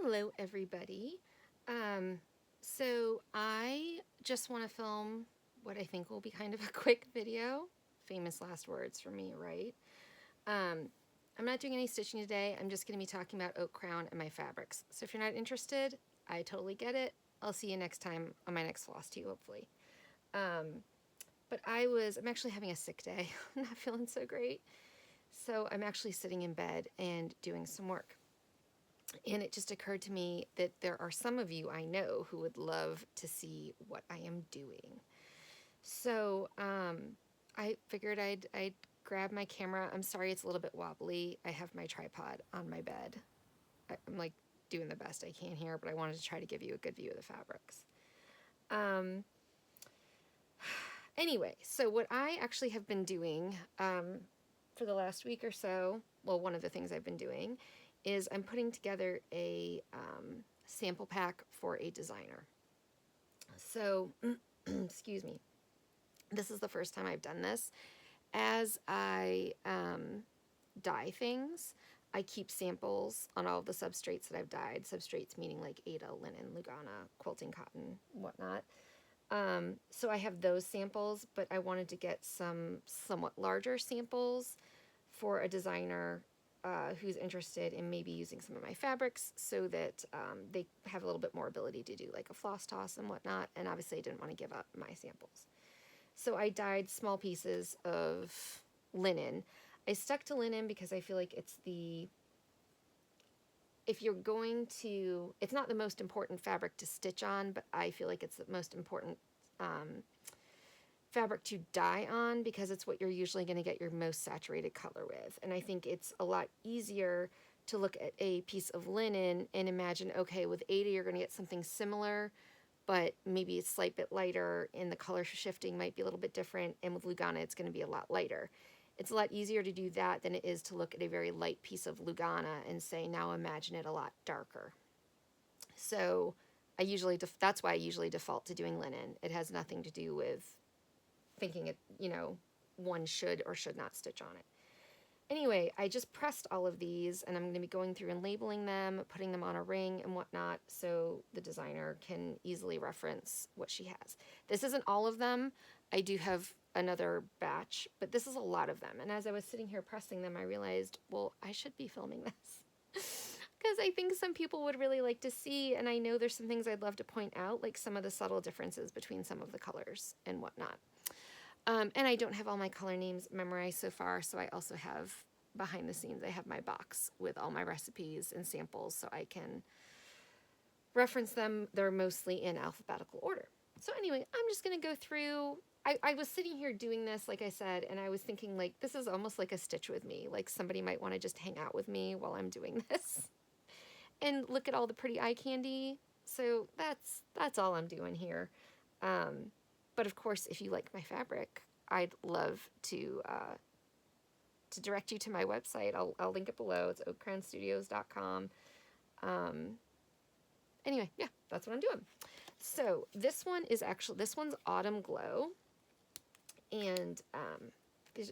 Hello, everybody. So I just want to film what I think will be kind of a quick video. Famous last words for me, right? I'm not doing any stitching today. I'm just going to be talking about Oak Crown and my fabrics. So if you're not interested, I totally get it. I'll see you next time on my next floss too, hopefully. But I'm actually having a sick day. I'm not feeling so great. So I'm actually sitting in bed and doing some work. And it just occurred to me that there are some of you I know who would love to see what I am doing. So I figured I'd grab my camera. I'm sorry it's a little bit wobbly. I have my tripod on my bed. I'm like doing the best I can here, but I wanted to try to give you a good view of the fabrics. Anyway, so what I actually have been doing for the last week or so, well, one of the things I've been doing is I'm putting together a sample pack for a designer. So, excuse me, this is the first time I've done this. As I dye things, I keep samples on all of the substrates that I've dyed. Substrates meaning like Aida, linen, Lugana, quilting cotton, whatnot. So I have those samples, but I wanted to get some somewhat larger samples for a designer who's interested in maybe using some of my fabrics so that they have a little bit more ability to do like a floss toss and whatnot. And obviously I didn't want to give up my samples. So I dyed small pieces of linen. I stuck to linen because I feel like if you're going to, it's not the most important fabric to stitch on, but I feel like it's the most important fabric to dye on because it's what you're usually going to get your most saturated color with. And I think it's a lot easier to look at a piece of linen and imagine, okay, with Aida you're going to get something similar, but maybe a slight bit lighter and the color shifting might be a little bit different. And with Lugana, it's going to be a lot lighter. It's a lot easier to do that than it is to look at a very light piece of Lugana and say, now imagine it a lot darker. So that's why I usually default to doing linen. It has nothing to do with thinking it, one should or should not stitch on it. Anyway, I just pressed all of these and I'm going to be going through and labeling them, putting them on a ring and whatnot so the designer can easily reference what she has. This isn't all of them. I do have another batch, but this is a lot of them. And as I was sitting here pressing them, I realized, well, I should be filming this because I think some people would really like to see, and I know there's some things I'd love to point out, like some of the subtle differences between some of the colors and whatnot. And I don't have all my color names memorized so far, so I also have, behind the scenes, I have my box with all my recipes and samples so I can reference them. They're mostly in alphabetical order. So anyway, I'm just going to go through. I was sitting here doing this, like I said, and I was thinking, like, this is almost like a stitch with me. Like, somebody might want to just hang out with me while I'm doing this and look at all the pretty eye candy. So that's all I'm doing here. But of course, if you like my fabric, I'd love to direct you to my website. I'll link it below. It's oakcrownstudios.com. Anyway, yeah, that's what I'm doing. So this one's Autumn Glow. And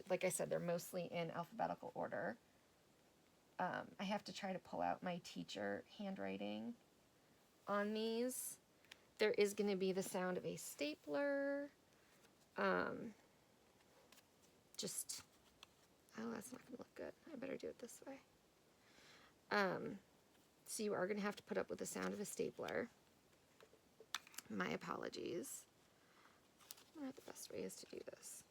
like I said, they're mostly in alphabetical order. I have to try to pull out my teacher handwriting on these. There is going to be the sound of a stapler. Oh, that's not going to look good. I better do it this way. So you are going to have to put up with the sound of a stapler. My apologies. I don't know what the best way is to do this.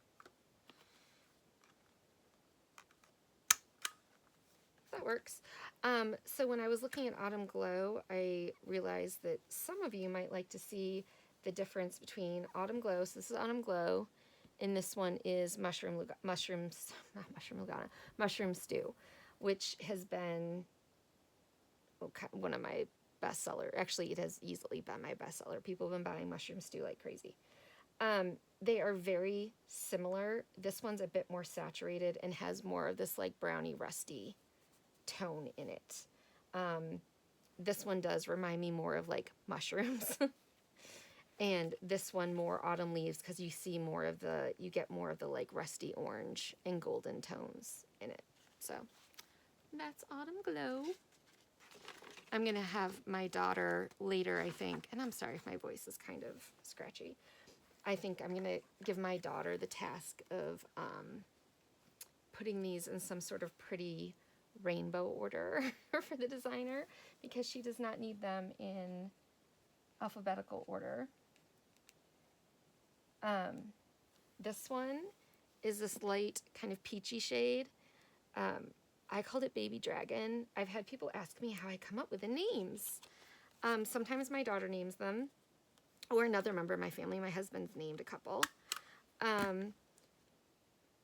That works. So when I was looking at Autumn Glow, I realized that some of you might like to see the difference between Autumn Glow. So this is Autumn Glow, and this one is Mushroom Stew, which has been one of my bestseller. Actually, it has easily been my bestseller. People have been buying Mushroom Stew like crazy. They are very similar. This one's a bit more saturated and has more of this like brownie rusty tone in it. This one does remind me more of like mushrooms. And this one more autumn leaves because you get more of the like rusty orange and golden tones in it. So that's Autumn Glow. I'm going to have my daughter later, I think, and I'm sorry if my voice is kind of scratchy. I think I'm going to give my daughter the task of putting these in some sort of pretty rainbow order for the designer, because she does not need them in alphabetical order. This one is this light kind of peachy shade. I called it Baby Dragon. I've had people ask me how I come up with the names. Sometimes my daughter names them, or another member of my family. My husband's named a couple.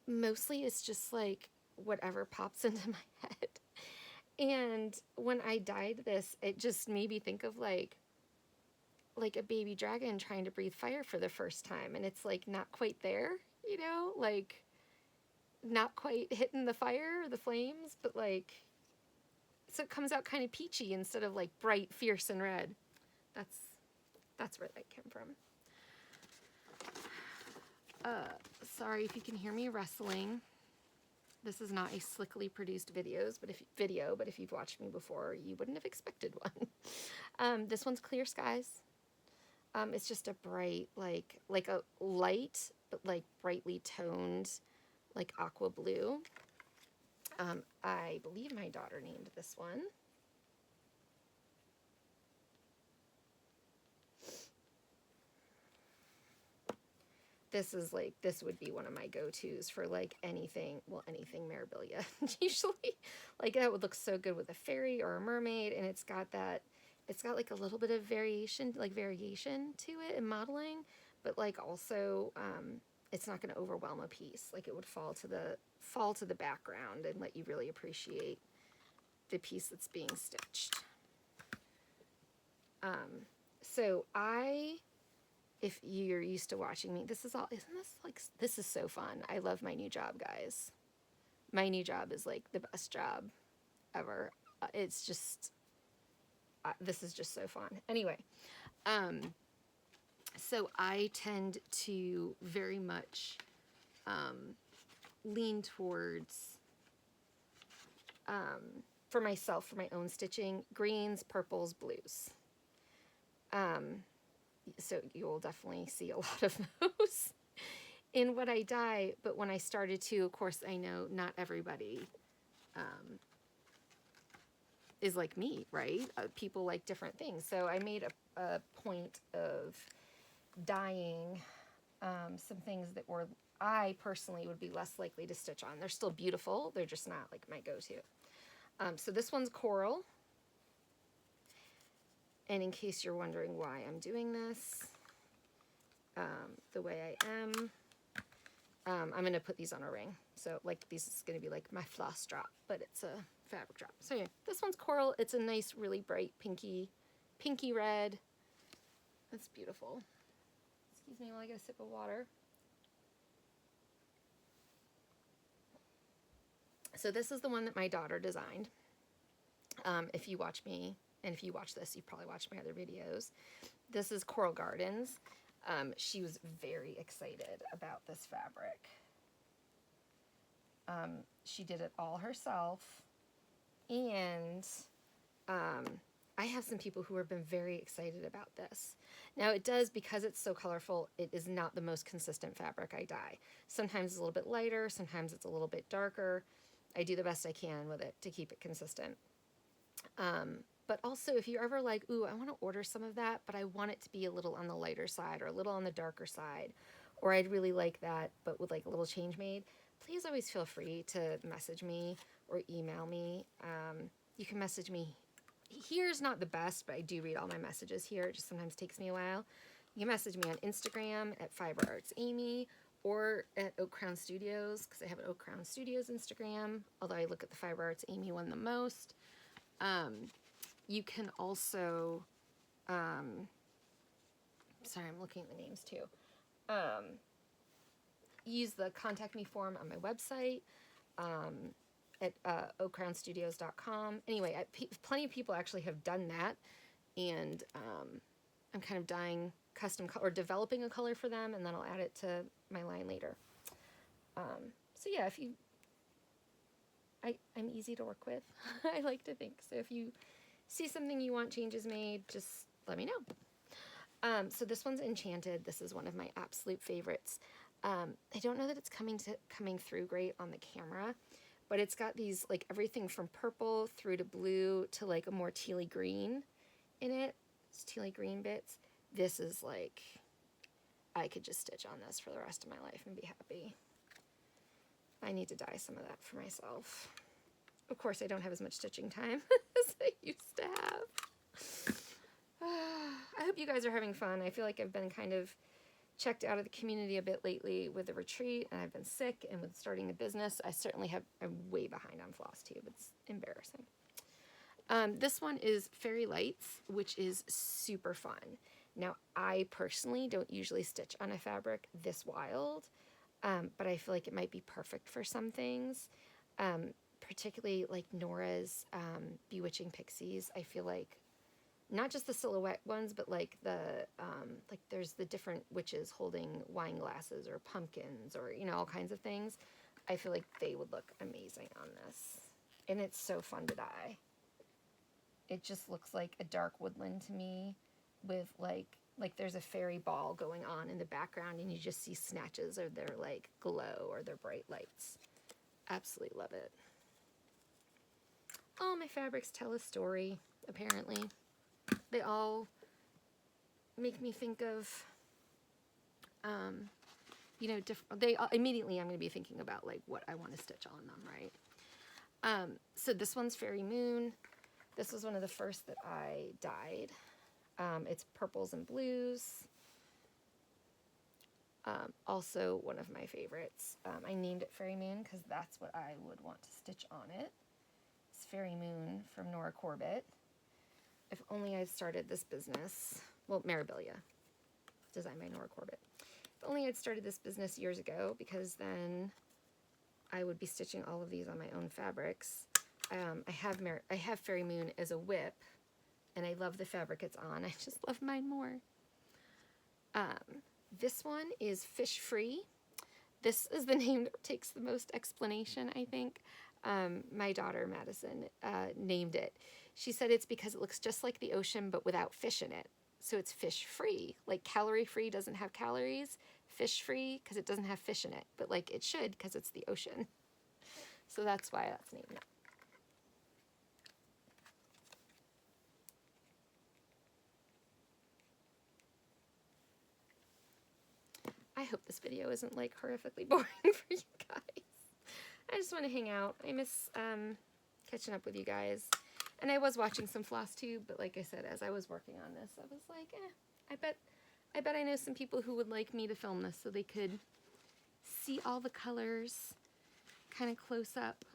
Mostly it's just like whatever pops into my head. And when I dyed this, it just made me think of like a baby dragon trying to breathe fire for the first time. And it's like not quite there, you know, like not quite hitting the fire or the flames, but like, so it comes out kind of peachy instead of like bright, fierce, and red. That's where that came from. Sorry if you can hear me wrestling. This is not a slickly produced video, but if you've watched me before, you wouldn't have expected one. This one's Clear Skies. It's just a bright, like a light, but like brightly toned, like aqua blue. I believe my daughter named this one. This would be one of my go-tos for like anything Mirabilia. Usually, like that would look so good with a fairy or a mermaid, and it's got like a little bit of variation to it in modeling, but like also, it's not going to overwhelm a piece. Like it would fall to the background and let you really appreciate the piece that's being stitched. So if you're used to watching me, this is so fun. I love my new job, guys. My new job is like the best job ever. It's just, this is just so fun. Anyway, so I tend to very much lean towards, for myself, for my own stitching, greens, purples, blues. So you will definitely see a lot of those in what I dye. But when I started to, of course, I know not everybody is like me, right? People like different things. So I made a point of dyeing some things that I personally would be less likely to stitch on. They're still beautiful. They're just not like my go-to. So this one's coral. And in case you're wondering why I'm doing this the way I am, I'm going to put these on a ring. So like this is going to be like my floss drop, but it's a fabric drop. So yeah, this one's coral. It's a nice, really bright pinky red. That's beautiful. Excuse me while I get a sip of water. So this is the one that my daughter designed. If you watch me, and if you watch this, you've probably watched my other videos. This is Coral Gardens. She was very excited about this fabric. She did it all herself. And I have some people who have been very excited about this. Now it does, because it's so colorful, it is not the most consistent fabric I dye. Sometimes it's a little bit lighter, sometimes it's a little bit darker. I do the best I can with it to keep it consistent. But also, if you're ever like, ooh, I want to order some of that, but I want it to be a little on the lighter side or a little on the darker side, or I'd really like that, but with like a little change made, please always feel free to message me or email me. You can message me. Here's not the best, but I do read all my messages here. It just sometimes takes me a while. You can message me on Instagram at Fiber Arts Amy or at Oak Crown Studios, because I have an Oak Crown Studios Instagram, although I look at the Fiber Arts Amy one the most. You can also, sorry, I'm looking at the names too. Use the contact me form on my website at oakcrownstudios.com. Anyway, plenty of people actually have done that, and I'm kind of dyeing custom color, or developing a color for them, and then I'll add it to my line later. So yeah, I'm easy to work with. I like to think. So if you see something you want changes made, just let me know. So this one's Enchanted. This is one of my absolute favorites. I don't know that it's coming through great on the camera, but it's got these, like, everything from purple through to blue to like a more tealy green in it. It's tealy green bits. This is like, I could just stitch on this for the rest of my life and be happy. I need to dye some of that for myself. Of course, I don't have as much stitching time as I used to have. I hope you guys are having fun. I feel like I've been kind of checked out of the community a bit lately with the retreat, and I've been sick, and with starting a business, I'm way behind on floss tube. It's embarrassing. This one is Fairy Lights, which is super fun. Now, I personally don't usually stitch on a fabric this wild, but I feel like it might be perfect for some things, particularly like Nora's Bewitching Pixies. I feel like not just the silhouette ones, but like like there's the different witches holding wine glasses or pumpkins or, you know, all kinds of things. I feel like they would look amazing on this. And it's so fun to dye. It just looks like a dark woodland to me with like there's a fairy ball going on in the background and you just see snatches of their like glow or their bright lights. Absolutely love it. All my fabrics tell a story, apparently. They all make me think of, you know, immediately I'm going to be thinking about like what I want to stitch on them, right? So this one's Fairy Moon. This was one of the first that I dyed. It's purples and blues. Also one of my favorites. I named it Fairy Moon because that's what I would want to stitch on it. It's Fairy Moon from Nora Corbett. If only I'd started this business, well, Marabilia, designed by Nora Corbett. If only I'd started this business years ago, because then I would be stitching all of these on my own fabrics. I have Fairy Moon as a whip, and I love the fabric it's on. I just love mine more. This one is Fish Free. This is the name that takes the most explanation, I think. My daughter, Madison, named it. She said it's because it looks just like the ocean, but without fish in it. So it's fish free. Like calorie free doesn't have calories. Fish free because it doesn't have fish in it. But like it should because it's the ocean. So that's why that's named it. I hope this video isn't like horrifically boring for you guys. I just want to hang out. I miss catching up with you guys. And I was watching some floss tube, but like I said, as I was working on this, I was like, I bet I know some people who would like me to film this so they could see all the colors kind of close up.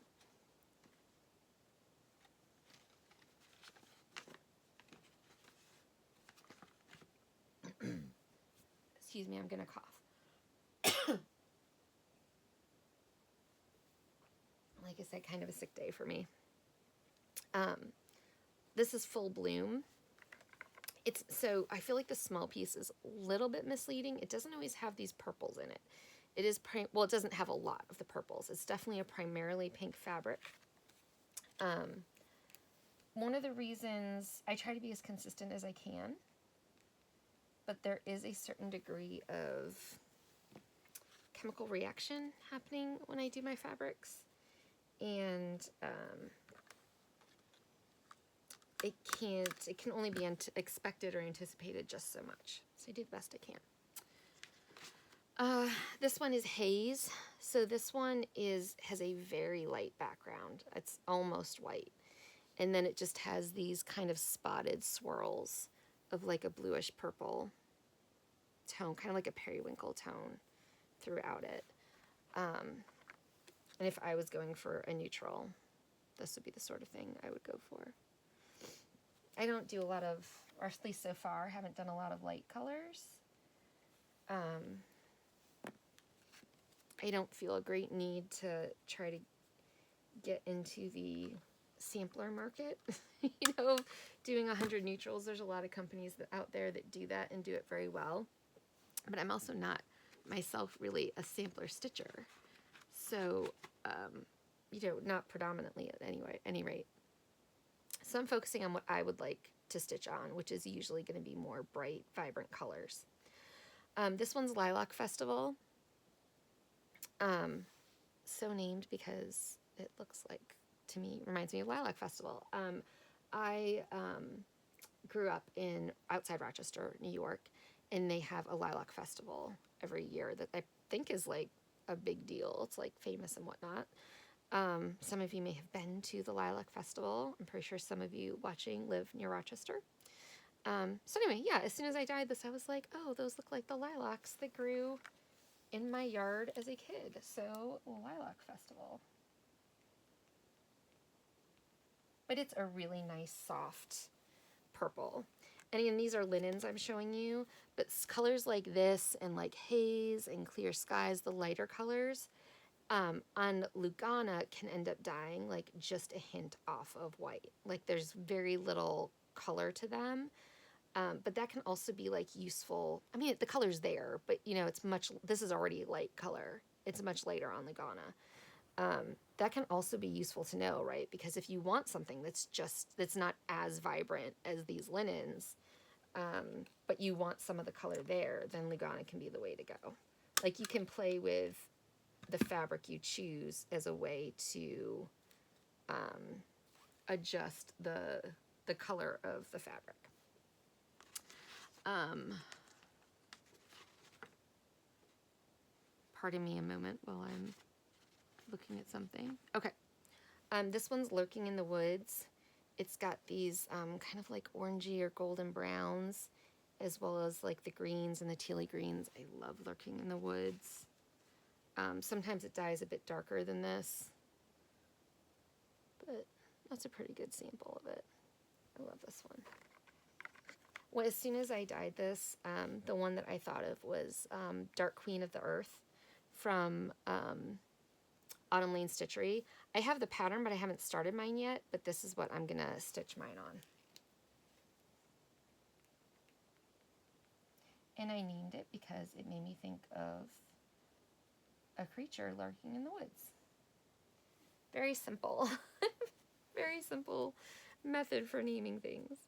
Excuse me, I'm gonna cough. Like I said, kind of a sick day for me. This is Full Bloom. So I feel like the small piece is a little bit misleading. It doesn't always have these purples in it. It is, well, it doesn't have a lot of the purples. It's definitely a primarily pink fabric. One of the reasons I try to be as consistent as I can, but there is a certain degree of chemical reaction happening when I do my fabrics. And it can only be expected or anticipated just so much. So I do the best I can. This one is Haze. So this one has a very light background. It's almost white. And then it just has these kind of spotted swirls of like a bluish purple tone, kind of like a periwinkle tone throughout it. And if I was going for a neutral, this would be the sort of thing I would go for. I don't do a lot of, or at least so far, haven't done a lot of light colors. I don't feel a great need to try to get into the sampler market. You know, doing 100 neutrals. There's a lot of companies out there that do that and do it very well. But I'm also not myself really a sampler stitcher. So, you know, not predominantly at any rate. So I'm focusing on what I would like to stitch on, which is usually going to be more bright, vibrant colors. This one's Lilac Festival. So named because it looks like, to me, reminds me of Lilac Festival. I grew up in outside Rochester, New York, and they have a Lilac Festival every year that I think is like a big deal. It's like famous and whatnot. Some of you may have been to the Lilac Festival. I'm pretty sure some of you watching live near Rochester. So anyway, yeah, as soon as I dyed this, I was like, oh, those look like the lilacs that grew in my yard as a kid. So, Lilac Festival. But it's a really nice, soft purple. And again, these are linens I'm showing you, but colors like this and like Haze and Clear Skies, the lighter colors, on Lugana can end up dyeing like just a hint off of white. Like there's very little color to them. But that can also be like useful. I mean, the color's there, but you know, this is already light color. It's much later on Lugana. That can also be useful to know, right? Because if you want something that's not as vibrant as these linens, but you want some of the color there, then Lugana can be the way to go. Like you can play with the fabric you choose as a way to adjust the color of the fabric. Pardon me a moment while I'm looking at something. Okay. This one's Lurking in the Woods. It's got these kind of like orangey or golden browns, as well as like the greens and the tealy greens. I love Lurking in the Woods. Sometimes it dyes a bit darker than this, but that's a pretty good sample of it. I love this one. Well, as soon as I dyed this, the one that I thought of was Dark Queen of the Earth from Autumn Lane Stitchery. I have the pattern, but I haven't started mine yet, but this is what I'm going to stitch mine on. And I named it because it made me think of a creature lurking in the woods. Very simple. Very simple method for naming things.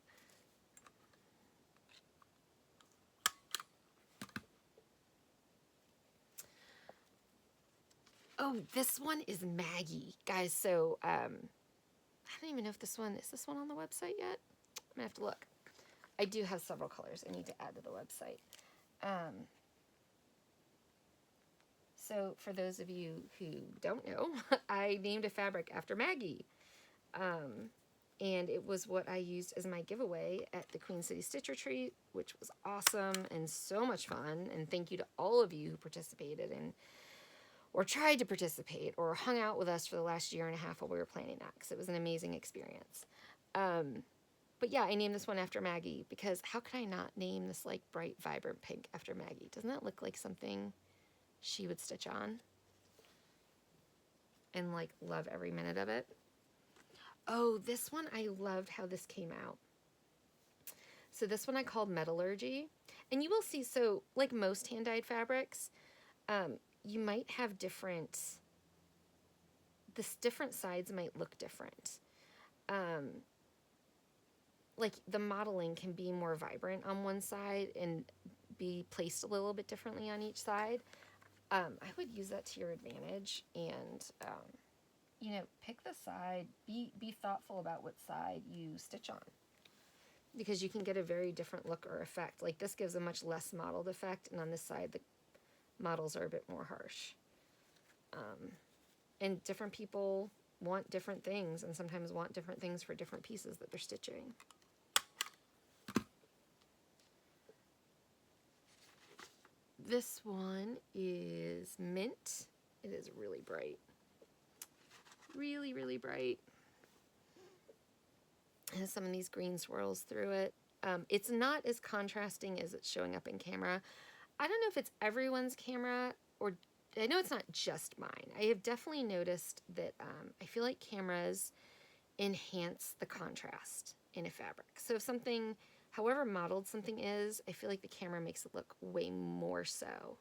Oh, this one is Maggie. Guys, so I don't even know if this one on the website yet? I'm gonna have to look. I do have several colors I need to add to the website. So for those of you who don't know, I named a fabric after Maggie. And it was what I used as my giveaway at the Queen City Stitch Retreat, which was awesome and so much fun. And thank you to all of you who participated or tried to participate or hung out with us for the last year and a half while we were planning that, because it was an amazing experience. But yeah, I named this one after Maggie because how could I not name this like bright, vibrant pink after Maggie? Doesn't that look like something she would stitch on? And like love every minute of it. Oh, this one, I loved how this came out. So this one I called Metallurgy. And you will see, so like most hand-dyed fabrics, you might have different sides might look different. Like the modeling can be more vibrant on one side and be placed a little bit differently on each side. I would use that to your advantage and, you know, pick the side, be thoughtful about what side you stitch on, because you can get a very different look or effect. Like this gives a much less mottled effect, and on this side the models are a bit more harsh. And different people want different things and sometimes want different things for different pieces that they're stitching. This one is Mint. It is really bright. Really, really bright. It has some of these green swirls through it. It's not as contrasting as it's showing up in camera. I don't know if it's everyone's camera, or I know it's not just mine. I have definitely noticed that I feel like cameras enhance the contrast in a fabric. So if something, however modeled something is, I feel like the camera makes it look way more so.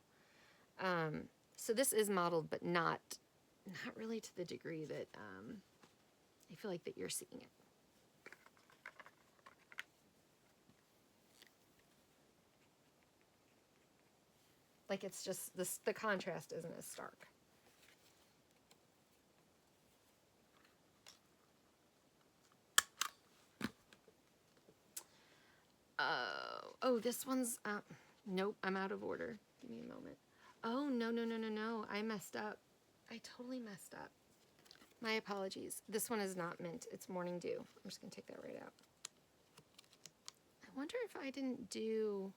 So this is modeled, but not really to the degree that I feel like that you're seeing it. Like it's just, the contrast isn't as stark. Oh, this one's, nope, I'm out of order. Give me a moment. Oh, no. I messed up. I totally messed up. My apologies. This one is not mint. It's Morning Dew. I'm just going to take that right out. I wonder if I didn't do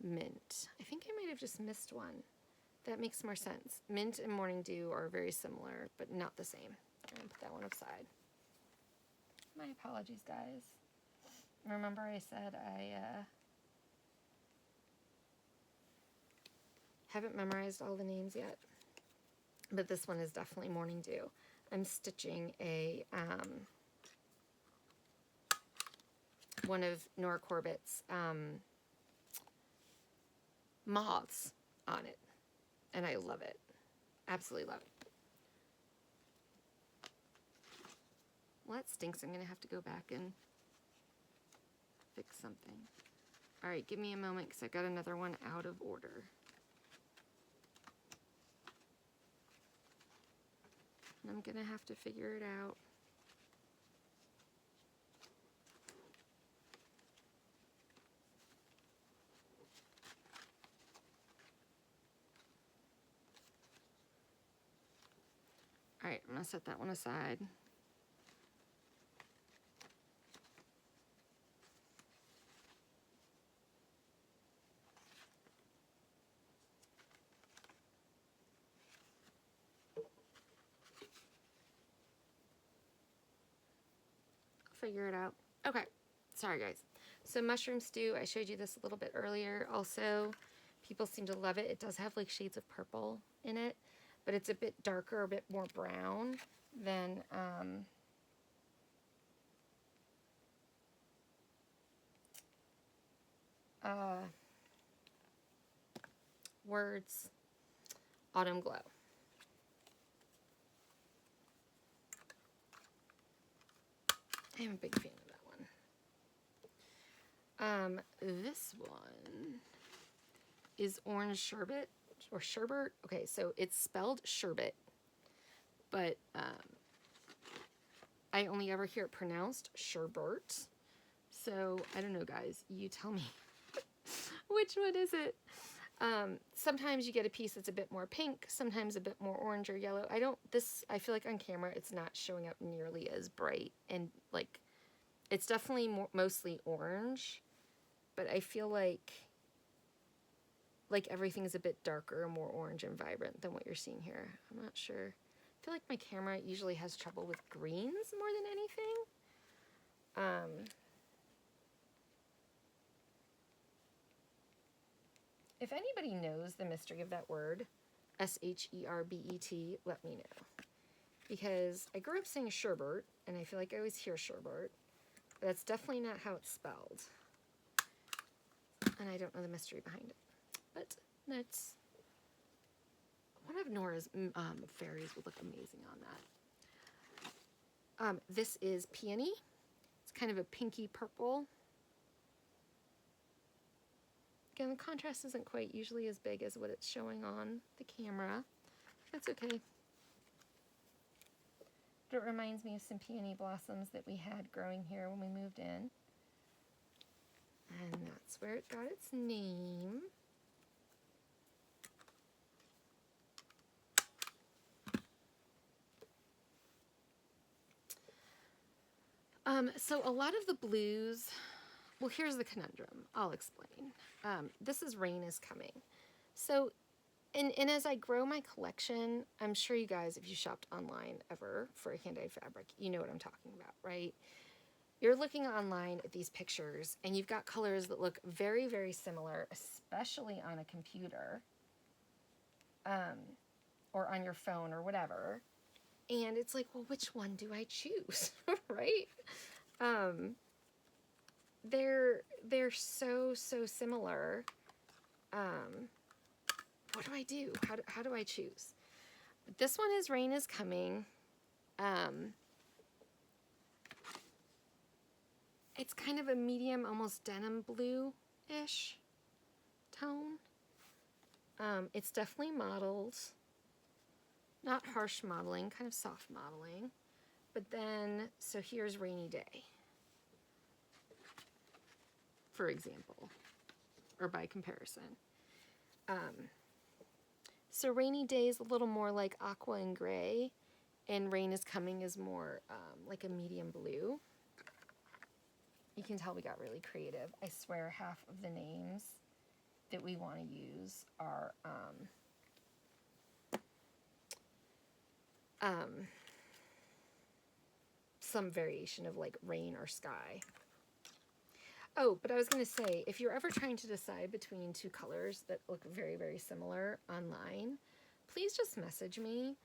mint. I think I might have just missed one. That makes more sense. Mint and Morning Dew are very similar, but not the same. I'm going to put that one aside. My apologies, guys. Remember I said I haven't memorized all the names yet, but this one is definitely Morning Dew. I'm stitching a one of Nora Corbett's moths on it, and I love it. Absolutely love it. Well, that stinks. I'm going to have to go back and fix something. All right, give me a moment because I got another one out of order. And I'm going to have to figure it out. All right, I'm going to set that one aside. Figure it out. Okay, sorry guys. So mushroom stew, I showed you this a little bit earlier. Also, people seem to love it. It does have like shades of purple in it, but it's a bit darker, a bit more brown than Words Autumn Glow. I am a big fan of that one. This one is Orange Sherbet or Sherbet. Okay, so it's spelled Sherbet, but I only ever hear it pronounced Sherbet. So I don't know, guys. You tell me which one is it. Sometimes you get a piece that's a bit more pink, sometimes a bit more orange or yellow. I feel like on camera it's not showing up nearly as bright, and like it's definitely mostly orange, but I feel like everything is a bit darker and more orange and vibrant than what you're seeing here. I'm not sure. I feel like my camera usually has trouble with greens more than anything. If anybody knows the mystery of that word, S-H-E-R-B-E-T, let me know. Because I grew up saying sherbet, and I feel like I always hear sherbet, but that's definitely not how it's spelled. And I don't know the mystery behind it. But that's one of Nora's fairies would look amazing on that. This is Peony. It's kind of a pinky purple. Again, the contrast isn't quite usually as big as what it's showing on the camera. That's okay. But it reminds me of some peony blossoms that we had growing here when we moved in. And that's where it got its name. So a lot of the blues, well, here's the conundrum. I'll explain. This is Rain is Coming. So, and as I grow my collection, I'm sure you guys, if you shopped online ever for a hand-dyed fabric, you know what I'm talking about, right? You're looking online at these pictures, and you've got colors that look very, very similar, especially on a computer, or on your phone or whatever. And it's like, well, which one do I choose, right? They're so similar. What do I do? How do I choose? This one is Rain is Coming. It's kind of a medium, almost denim blue-ish tone. It's definitely modeled, not harsh modeling, kind of soft modeling. But then, so here's Rainy Day, for example, or by comparison. So Rainy Day is a little more like aqua and gray, and Rain is Coming is more like a medium blue. You can tell we got really creative. I swear half of the names that we want to use are some variation of like rain or sky. Oh, but I was going to say, if you're ever trying to decide between two colors that look very, very similar online, please just message me.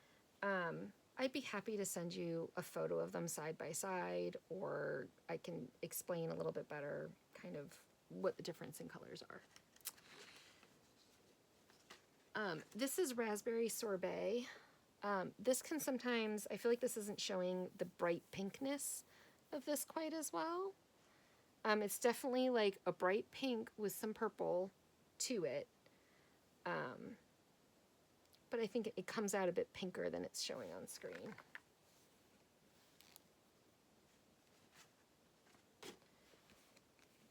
I'd be happy to send you a photo of them side by side, or I can explain a little bit better kind of what the difference in colors are. This is Raspberry Sorbet. This can sometimes, I feel like this isn't showing the bright pinkness of this quite as well. It's definitely like a bright pink with some purple to it. But I think it comes out a bit pinker than it's showing on screen.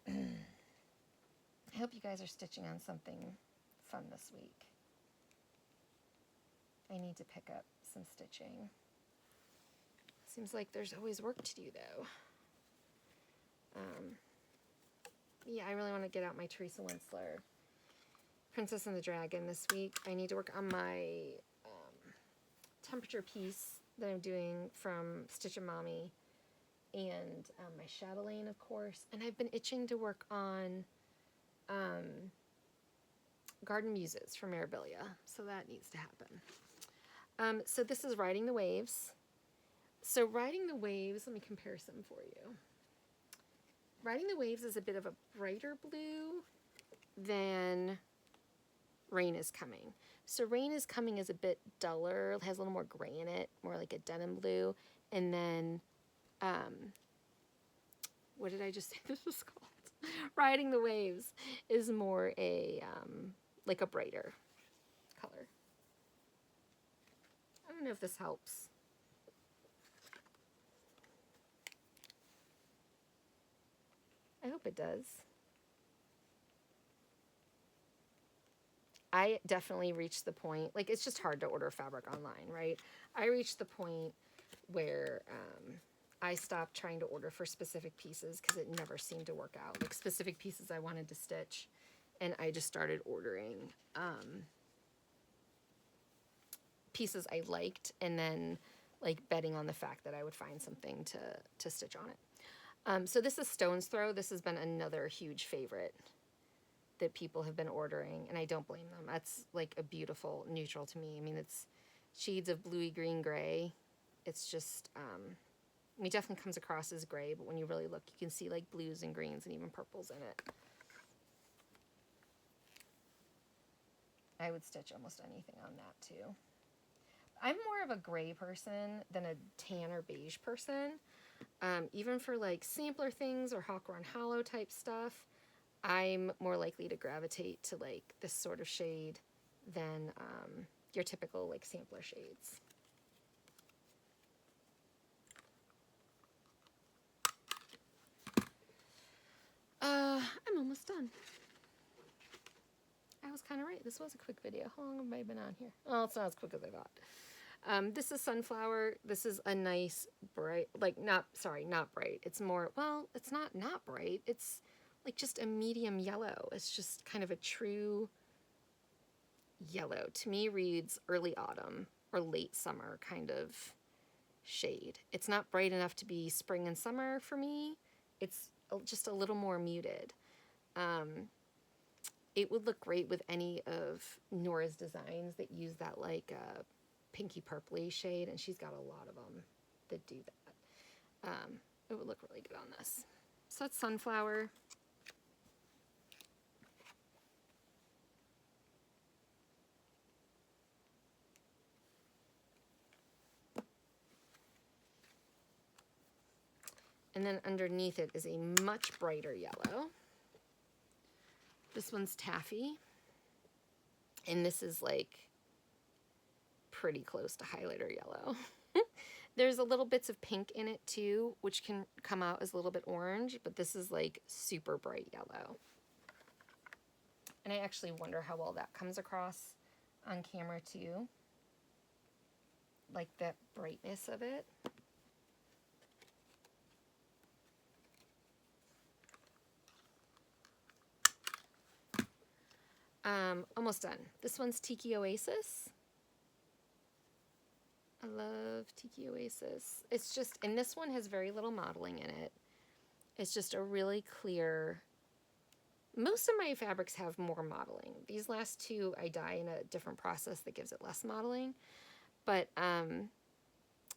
I hope you guys are stitching on something fun this week. I need to pick up some stitching. Seems like there's always work to do, though. Yeah, I really want to get out my Teresa Winsler Princess and the Dragon this week. I need to work on my temperature piece that I'm doing from Stitch and Mommy, and my chatelaine, of course. And I've been itching to work on Garden Muses from Mirabilia, so that needs to happen. So this is Riding the Waves. So Riding the Waves, let me compare some for you. Riding the Waves is a bit of a brighter blue than Rain is Coming. So Rain is Coming is a bit duller, it has a little more gray in it, more like a denim blue. And then, what did I just say this was called? Riding the Waves is more a, like a brighter color. I don't know if this helps. I hope it does. I definitely reached the point, like it's just hard to order fabric online, right? I reached the point where I stopped trying to order for specific pieces because it never seemed to work out. Like specific pieces I wanted to stitch, and I just started ordering pieces I liked, and then like betting on the fact that I would find something to stitch on it. So this is Stone's Throw. This has been another huge favorite that people have been ordering, and I don't blame them. That's like a beautiful neutral to me. I mean, it's shades of bluey green gray. It's just, I mean, it definitely comes across as gray, but when you really look, you can see like blues and greens and even purples in it. I would stitch almost anything on that too. I'm more of a gray person than a tan or beige person. Even for like sampler things or Hawk Run Hollow type stuff, I'm more likely to gravitate to like this sort of shade than your typical like sampler shades. I'm almost done. I was kind of right. This was a quick video. How long have I been on here? Oh, it's not as quick as I thought. This is Sunflower. This is a nice bright, like not bright. It's more, well, it's not bright. It's like just a medium yellow. It's just kind of a true yellow. To me, reads early autumn or late summer kind of shade. It's not bright enough to be spring and summer for me. It's just a little more muted. It would look great with any of Nora's designs that use that like pinky purpley shade, and she's got a lot of them that do that. It would look really good on this. So that's Sunflower. And then underneath it is a much brighter yellow. This one's Taffy. And this is like pretty close to highlighter yellow. There's a little bits of pink in it too, which can come out as a little bit orange, but this is like super bright yellow. And I actually wonder how well that comes across on camera too. Like that brightness of it. Almost done. This one's Tiki Oasis. I love Tiki Oasis. It's just, and this one has very little modeling in it. It's just a really clear, most of my fabrics have more modeling. These last two I dye in a different process that gives it less modeling, but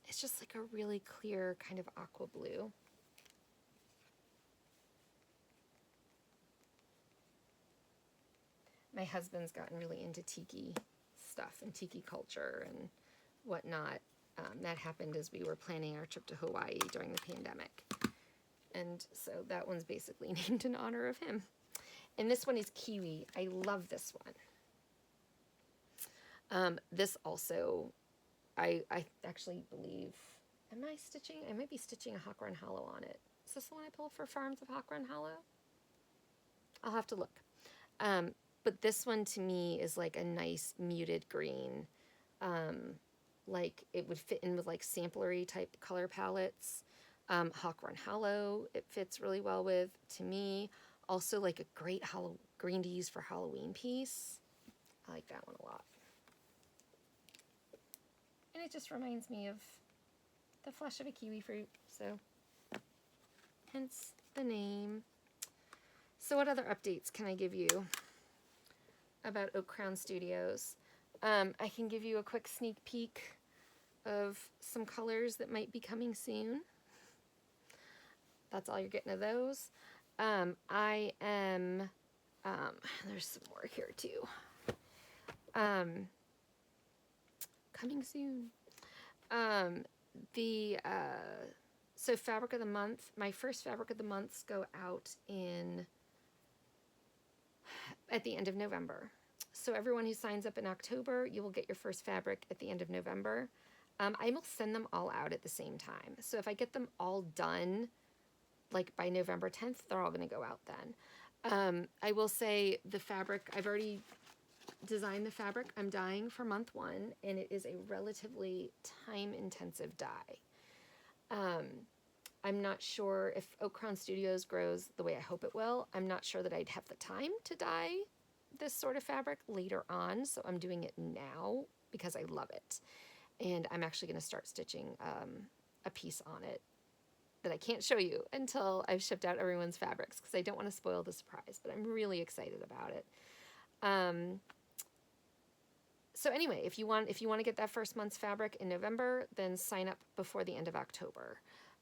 it's just like a really clear kind of aqua blue. My husband's gotten really into tiki stuff and tiki culture and whatnot. That happened as we were planning our trip to Hawaii during the pandemic. And so that one's basically named in honor of him. And this one is Kiwi. I love this one. This also, I actually believe, am I stitching? I might be stitching a Hawk Run Hollow on it. Is this the one I pulled for Farms of Hawk Run Hollow? I'll have to look. But this one to me is like a nice muted green. Like it would fit in with like samplery type color palettes. Hawk Run Hollow, it fits really well with, to me. Also like a great green to use for Halloween piece. I like that one a lot. And it just reminds me of the flesh of a kiwi fruit, so hence the name. So what other updates can I give you about Oak Crown Studios? I can give you a quick sneak peek of some colors that might be coming soon. That's all you're getting of those. I am, there's some more here too. Coming soon. So Fabric of the Month, my first Fabric of the Months go out at the end of November. So everyone who signs up in October, you will get your first fabric at the end of November. I will send them all out at the same time. So if I get them all done, like by November 10th, they're all going to go out then. I will say the fabric, I've already designed the fabric I'm dyeing for month 1, and it is a relatively time-intensive dye. I'm not sure if Oak Crown Studios grows the way I hope it will. I'm not sure that I'd have the time to dye this sort of fabric later on, so I'm doing it now because I love it. And I'm actually going to start stitching a piece on it that I can't show you until I've shipped out everyone's fabrics because I don't want to spoil the surprise, but I'm really excited about it. So anyway, if you want to get that first month's fabric in November, then sign up before the end of October.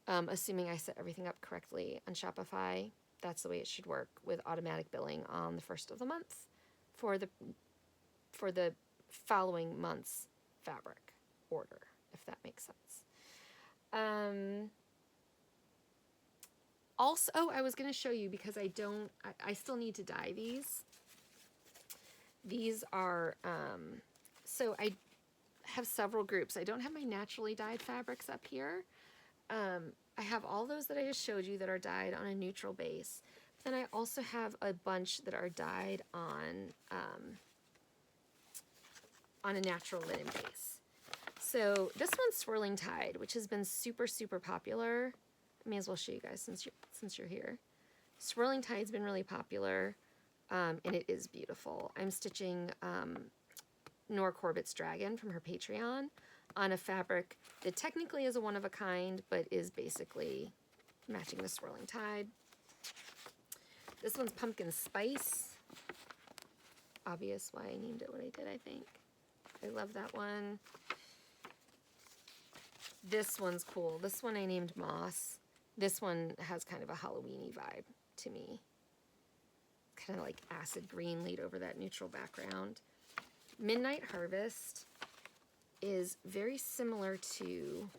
Assuming I set everything up correctly on Shopify, that's the way it should work, with automatic billing on the first of the month for the following month's fabric order, if that makes sense. Also, I was going to show you because I still need to dye these. These are, so I have several groups. I don't have my naturally dyed fabrics up here. I have all those that I just showed you that are dyed on a neutral base. But then I also have a bunch that are dyed on a natural linen base. So this one's Swirling Tide, which has been super, super popular. I may as well show you guys since you're here. Swirling Tide's been really popular, and it is beautiful. I'm stitching Nora Corbett's Dragon from her Patreon on a fabric that technically is a one-of-a-kind, but is basically matching the Swirling Tide. This one's Pumpkin Spice. Obvious why I named it what I did, I think. I love that one. This one's cool. This one I named Moss. This one has kind of a Halloween-y vibe to me. Kind of like acid green laid over that neutral background. Midnight Harvest is very similar to,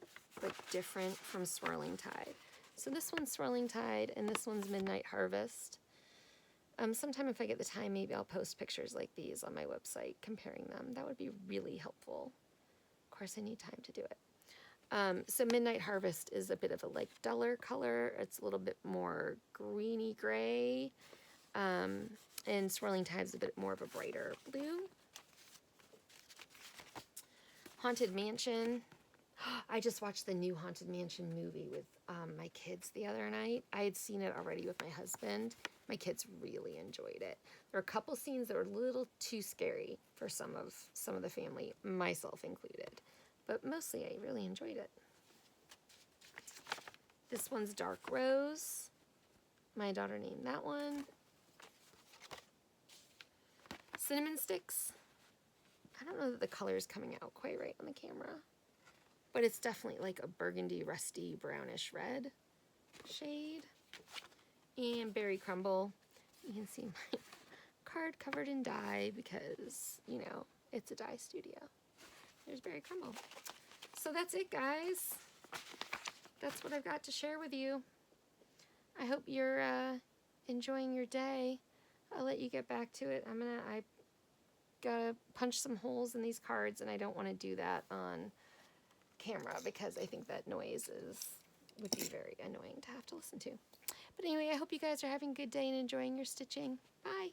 but different from Swirling Tide. So this one's Swirling Tide, and this one's Midnight Harvest. Sometime if I get the time, maybe I'll post pictures like these on my website comparing them. That would be really helpful. Of course, I need time to do it. So Midnight Harvest is a bit of a like duller color. It's a little bit more greeny gray. And Swirling Tide is a bit more of a brighter blue. Haunted Mansion. I just watched the new Haunted Mansion movie with my kids the other night. I had seen it already with my husband. My kids really enjoyed it. There were a couple scenes that were a little too scary for some of the family, myself included. But mostly I really enjoyed it. This one's Dark Rose. My daughter named that one. Cinnamon Sticks. I don't know that the color is coming out quite right on the camera, but it's definitely like a burgundy, rusty, brownish red shade. And Berry Crumble. You can see my card covered in dye because, you know, it's a dye studio. There's Berry Crumble. So that's it, guys. That's what I've got to share with you. I hope you're enjoying your day. I'll let you get back to it. I gotta punch some holes in these cards, and I don't want to do that on camera because I think that noise would be very annoying to have to listen to. But anyway, I hope you guys are having a good day and enjoying your stitching. Bye.